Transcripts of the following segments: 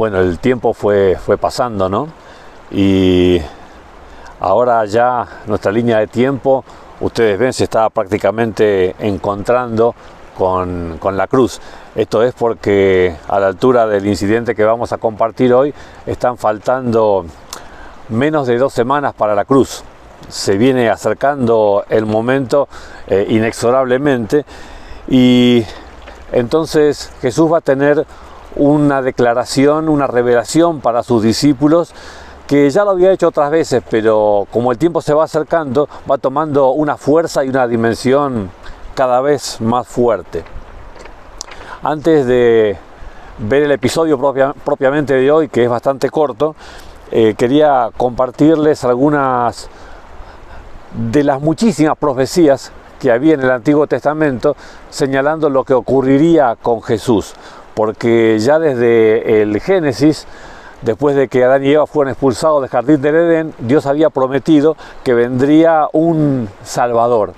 Bueno, el tiempo fue pasando, ¿no? Y ahora ya nuestra línea de tiempo, ustedes ven, se está prácticamente encontrando con la cruz. Esto es porque a la altura del incidente que vamos a compartir hoy, están faltando menos de 2 semanas para la cruz. Se viene acercando el momento inexorablemente, y entonces Jesús va a tener una declaración, una revelación para sus discípulos, que ya lo había hecho otras veces, pero como el tiempo se va acercando, va tomando una fuerza y una dimensión cada vez más fuerte. Antes de ver el episodio propiamente de hoy, que es bastante corto, quería compartirles algunas de las muchísimas profecías que había en el Antiguo Testamento señalando lo que ocurriría con Jesús. Porque ya desde el Génesis, después de que Adán y Eva fueron expulsados del jardín del Edén, Dios había prometido que vendría un Salvador.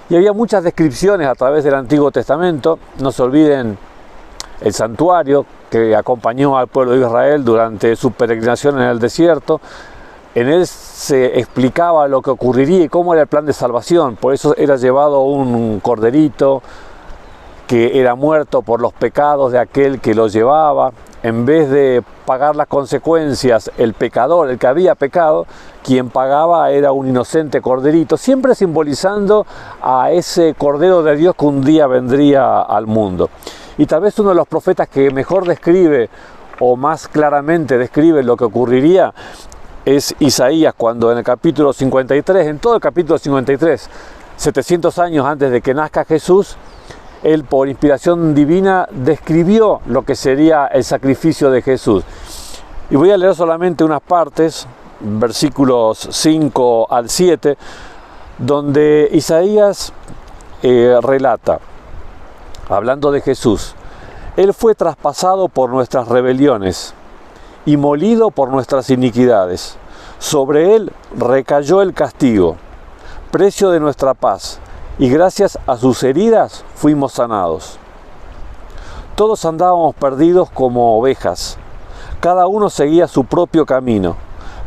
Y había muchas descripciones a través del Antiguo Testamento. No se olviden el santuario que acompañó al pueblo de Israel durante su peregrinación en el desierto. En él se explicaba lo que ocurriría y cómo era el plan de salvación. Por eso era llevado un corderito que era muerto por los pecados de aquel que lo llevaba. En vez de pagar las consecuencias el pecador, el que había pecado, quien pagaba era un inocente corderito, siempre simbolizando a ese Cordero de Dios que un día vendría al mundo. Y tal vez uno de los profetas que mejor describe o más claramente describe lo que ocurriría es Isaías, cuando en el capítulo 53, en todo el capítulo 53, 700 años antes de que nazca Jesús, él, por inspiración divina, describió lo que sería el sacrificio de Jesús. Y voy a leer solamente unas partes, versículos 5 al 7, donde Isaías relata, hablando de Jesús: Él fue traspasado por nuestras rebeliones y molido por nuestras iniquidades. Sobre Él recayó el castigo, precio de nuestra paz, y gracias a sus heridas fuimos sanados. Todos andábamos perdidos como ovejas, cada uno seguía su propio camino,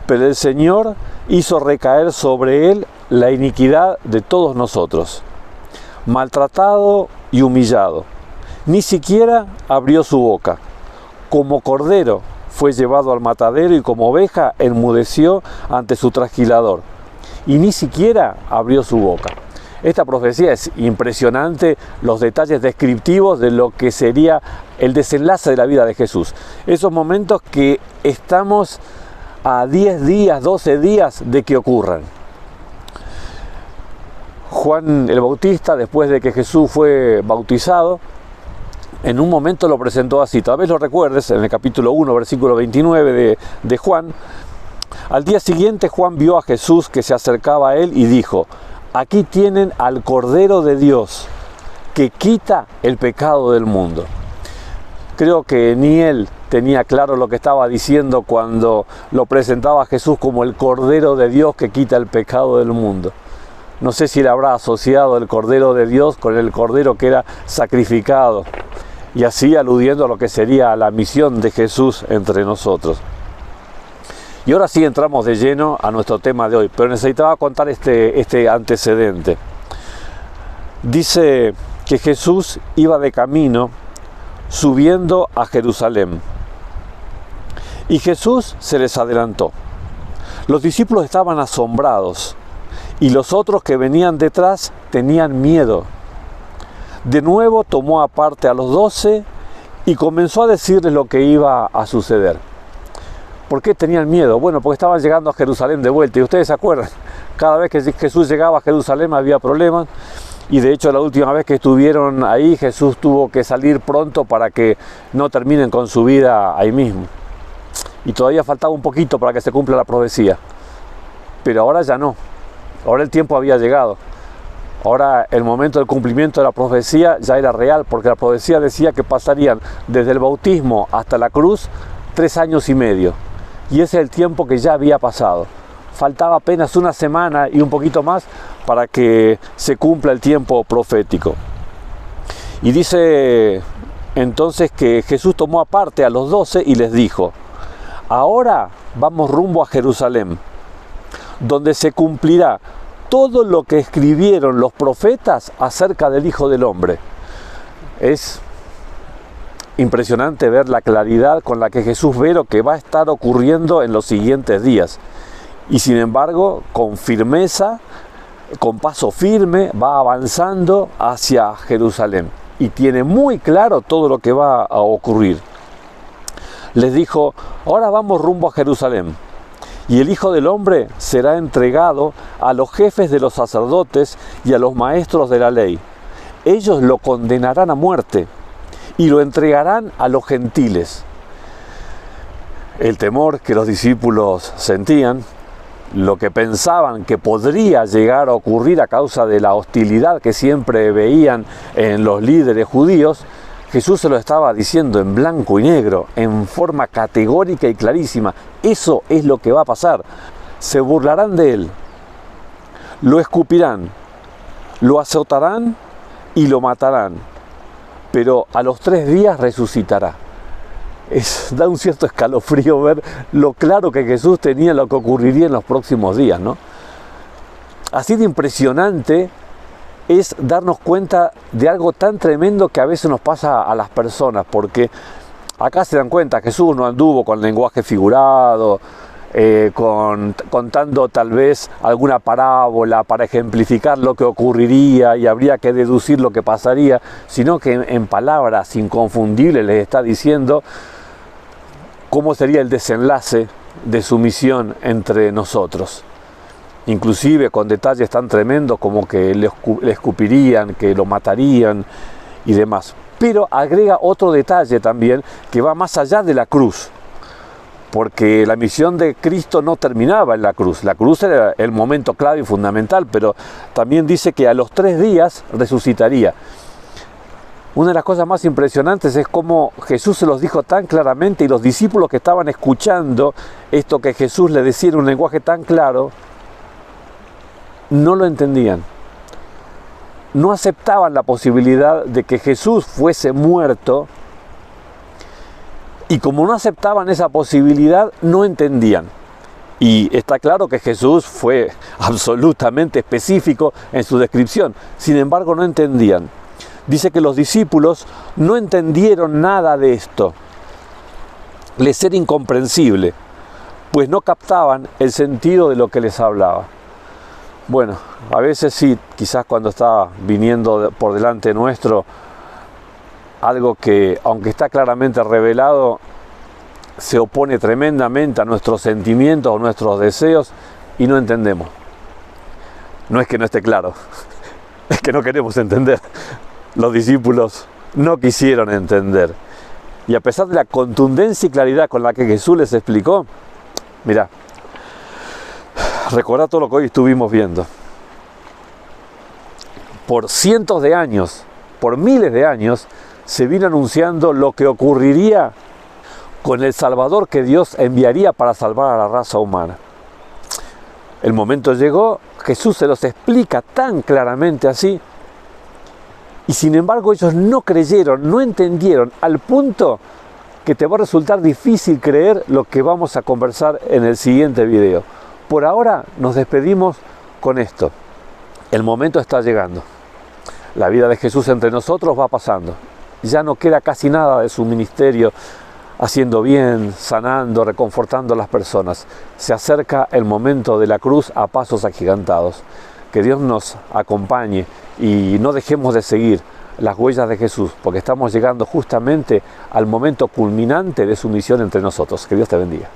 pero el Señor hizo recaer sobre él la iniquidad de todos nosotros. Maltratado y humillado, ni siquiera abrió su boca. Como cordero fue llevado al matadero, y como oveja enmudeció ante su trasquilador, y ni siquiera abrió su boca. Esta profecía es impresionante, los detalles descriptivos de lo que sería el desenlace de la vida de Jesús. Esos momentos que estamos a 10 días, 12 días de que ocurran. Juan el Bautista, después de que Jesús fue bautizado, en un momento lo presentó así. Tal vez lo recuerdes, en el capítulo 1, versículo 29 de Juan. Al día siguiente Juan vio a Jesús que se acercaba a él y dijo: Aquí tienen al Cordero de Dios, que quita el pecado del mundo. Creo que ni él tenía claro lo que estaba diciendo cuando lo presentaba a Jesús como el Cordero de Dios que quita el pecado del mundo. No sé si le habrá asociado el Cordero de Dios con el Cordero que era sacrificado, y así aludiendo a lo que sería la misión de Jesús entre nosotros. Y ahora sí entramos de lleno a nuestro tema de hoy, pero necesitaba contar este antecedente. Dice que Jesús iba de camino subiendo a Jerusalén, y Jesús se les adelantó. Los discípulos estaban asombrados, y los otros que venían detrás tenían miedo. De nuevo tomó aparte a los 12 y comenzó a decirles lo que iba a suceder. ¿Por qué tenían miedo? Bueno, porque estaban llegando a Jerusalén de vuelta. Y ustedes se acuerdan, cada vez que Jesús llegaba a Jerusalén había problemas. Y de hecho la última vez que estuvieron ahí, Jesús tuvo que salir pronto para que no terminen con su vida ahí mismo. Y todavía faltaba un poquito para que se cumpla la profecía. Pero ahora ya no. Ahora el tiempo había llegado. Ahora el momento del cumplimiento de la profecía ya era real, porque la profecía decía que pasarían desde el bautismo hasta la cruz 3 años y medio. Y ese es el tiempo que ya había pasado. Faltaba apenas una semana y un poquito más para que se cumpla el tiempo profético. Y dice entonces que Jesús tomó aparte a los 12 y les dijo: ahora vamos rumbo a Jerusalén, donde se cumplirá todo lo que escribieron los profetas acerca del Hijo del Hombre. Es impresionante ver la claridad con la que Jesús ve lo que va a estar ocurriendo en los siguientes días. Y sin embargo, con firmeza, con paso firme, va avanzando hacia Jerusalén. Y tiene muy claro todo lo que va a ocurrir. Les dijo: ahora vamos rumbo a Jerusalén, y el Hijo del Hombre será entregado a los jefes de los sacerdotes y a los maestros de la ley. Ellos lo condenarán a muerte y lo entregarán a los gentiles. El temor que los discípulos sentían, lo que pensaban que podría llegar a ocurrir a causa de la hostilidad que siempre veían en los líderes judíos, Jesús se lo estaba diciendo en blanco y negro, en forma categórica y clarísima. Eso es lo que va a pasar. Se burlarán de él, lo escupirán, lo azotarán y lo matarán, pero a los 3 días resucitará. Da un cierto escalofrío ver lo claro que Jesús tenía lo que ocurriría en los próximos días, ¿no? Así de impresionante es darnos cuenta de algo tan tremendo que a veces nos pasa a las personas, porque acá se dan cuenta, Jesús no anduvo con lenguaje figurado, contando tal vez alguna parábola para ejemplificar lo que ocurriría y habría que deducir lo que pasaría, sino que en palabras inconfundibles les está diciendo cómo sería el desenlace de su misión entre nosotros. Inclusive con detalles tan tremendos como que le escupirían, que lo matarían y demás. Pero agrega otro detalle también que va más allá de la cruz, porque la misión de Cristo no terminaba en la cruz. La cruz era el momento clave y fundamental, pero también dice que a los 3 días resucitaría. Una de las cosas más impresionantes es cómo Jesús se los dijo tan claramente, y los discípulos que estaban escuchando esto que Jesús les decía en un lenguaje tan claro, no lo entendían. No aceptaban la posibilidad de que Jesús fuese muerto, y como no aceptaban esa posibilidad, no entendían. Y está claro que Jesús fue absolutamente específico en su descripción. Sin embargo, no entendían. Dice que los discípulos no entendieron nada de esto. Les era incomprensible, pues no captaban el sentido de lo que les hablaba. Bueno, a veces sí, quizás cuando está viniendo por delante nuestro algo que, aunque está claramente revelado, se opone tremendamente a nuestros sentimientos o nuestros deseos y no entendemos. No es que no esté claro, es que no queremos entender. Los discípulos no quisieron entender. Y a pesar de la contundencia y claridad con la que Jesús les explicó, mirá, recordá todo lo que hoy estuvimos viendo. Por cientos de años, por miles de años, se vino anunciando lo que ocurriría con el Salvador que Dios enviaría para salvar a la raza humana. El momento llegó, Jesús se los explica tan claramente así, y sin embargo ellos no creyeron, no entendieron, al punto que te va a resultar difícil creer lo que vamos a conversar en el siguiente video. Por ahora nos despedimos con esto. El momento está llegando. La vida de Jesús entre nosotros va pasando. Ya no queda casi nada de su ministerio haciendo bien, sanando, reconfortando a las personas. Se acerca el momento de la cruz a pasos agigantados. Que Dios nos acompañe y no dejemos de seguir las huellas de Jesús, porque estamos llegando justamente al momento culminante de su misión entre nosotros. Que Dios te bendiga.